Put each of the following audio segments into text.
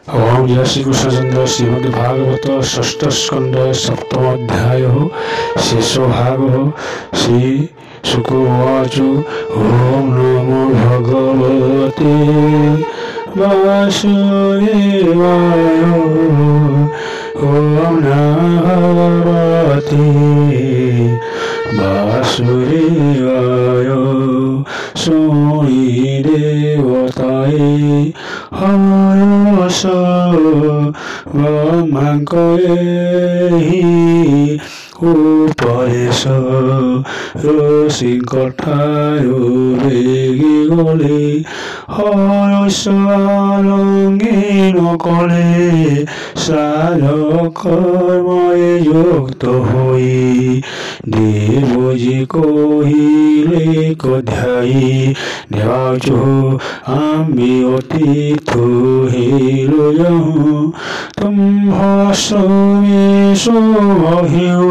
ओम जय श्री कृष्णचंद्र श्रीमद्भागवत षष्ठ स्कंद सप्तम अध्याय शेषो भाग श्री शुक उवाच ओम नमो भगवते वासुदेवाय ओम नमो भगवते वासुदेवाय सोई देवताय हरस ब्रह्मांकहि उपदेश रसिकठारु बेगी गले हरस रंगीन कले सार कर्मये युक्त होई देवजी कहिले कध्यायी देवाचो आम्बी अतीत हिलो तुम भस्मेशो अहियो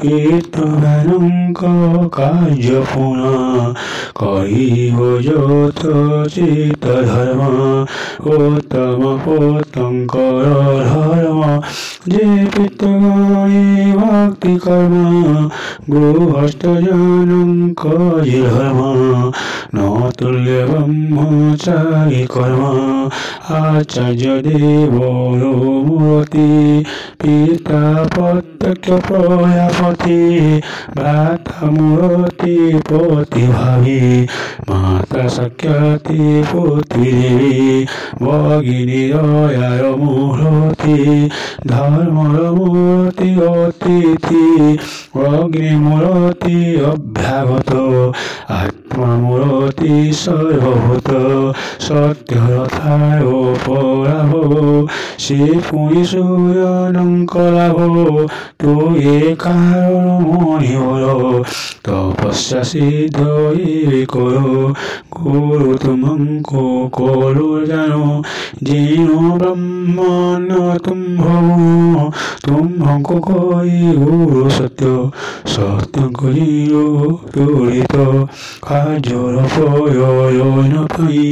कीर्तनंक कार्य पुनः करिव यथ चित धर्म उत्तम पोतंकर धर्म जे पितृगाये भक्ति कर्म गृहस्थ जानंक धर्म न तुल्य ब्रह्मचारी कर्म आचार्य देवो मूर्ति पिता प्रत्यक्ष प्रजापति भ्राता मूर्ति पति भावी माता सख्याति पुत्री देवी भगिनी दयार मूर्ति धर्मर मूर्ति अतिथि अग्निमूर्ति अभ्यागत आत्मा मूर्ति सर्वभूत सत्यरथाय पराभव से पुणी सूर्यनंकलाभ तो ये कारण मणिवर तपस्या सिद्ध ये करो गुरु तुमको करो जानो जीनो ब्रह्मन तुम भवो तुम हमको कोई गुरु सत्य सत्य को जीरो तुरित काजर प्रयोजन पाई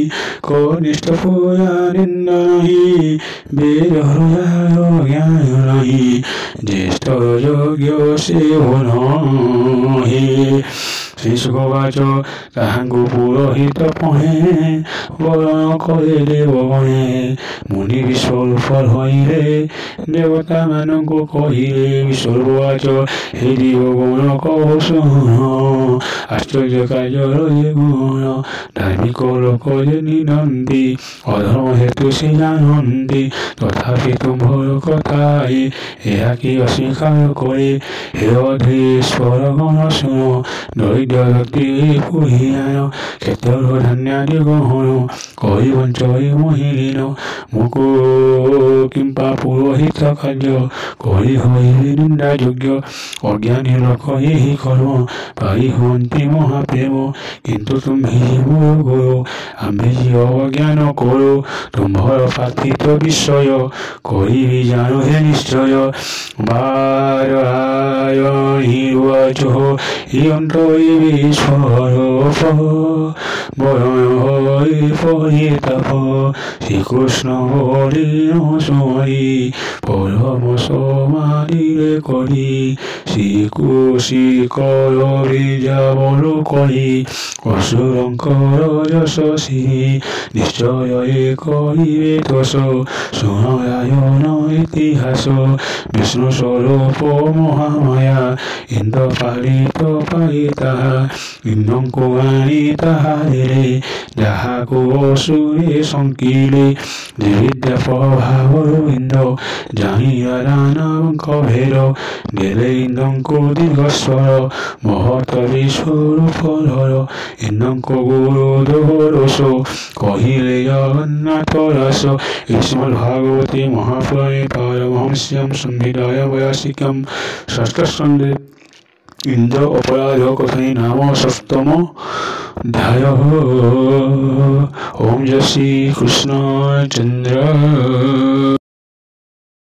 कनिष्ठ पूजा निंदा नहीं वेद हृदय ज्ञान नहीं ज्येष्ठ यज्ञ सेवन नहीं श्री शुकवाच ताहांकु पुरोहित पहे वरण करे देवगणे मुनि विश्वरूप हईले देवता मानंकु कहिले विश्वरूपवाच हे देवगण कह शुण आश्चर्य कार्यर ये गुण धार्मिक लोक जे निनंदी अधर्म हेतु से जानती तथापि तुम्भर कथाए यह कि अस्वीकार करे हे अधीश्वर गण शुण दरिद्र व्यक्ति पुहियान क्षेत्र धान्यादि ग्रहण करि वंचय महिलीन मुको किंपा पुरोहित कार्य करि हईले निंदा योग्य अज्ञानी लोक यही कर्म पाई हुअन्ति महाप्रेम किंतु तुम्हें मोर गुरु आम्भे जी अज्ञान करो तुम्भर पार्थित विषय करि जानो हे निश्चय बारायणीवाच ईश्वर परिताप श्रीकृष्ण हरिण सोई परम समाधिरे करी श्रीकुशिकर बीजाबल करी असुरंकर यशस्वी निश्चय करिवे तस सुनरायण इतिहास विष्णु स्वरूप महामाया इंद्र पालित पालिता इंद्रको आनी ताहारे ଯାହାକୁ ଅସୁରେ ଶଙ୍କିଲେ ବିଦ୍ୟା ପ୍ରଭାବ ଇନ୍ଦ୍ର ଜାଣିଲା ଦାନବଙ୍କ ଭେଦ ଦେଲେ ଇନ୍ଦ୍ରଙ୍କୁ ଦୀର୍ଘସ୍ୱର ମହତ ବିଶ୍ୱରୂପଧର ଇନ୍ଦ୍ରଙ୍କ ଗୁରୁ ଦୋଷ କହିଲେ ଜଗନ୍ନାଥ ଦାସ ଶ୍ରୀମଦ୍ ଭାଗବତେ ମହାପୁରାଣେ ପାରମହଂସ୍ୟାଂ संहितायां वैयासिक्यां षष्ठ स्कन्धे इंद्र अपराध कथने नाम सप्तम अध्याय। ओम जय श्री कृष्ण चंद्र।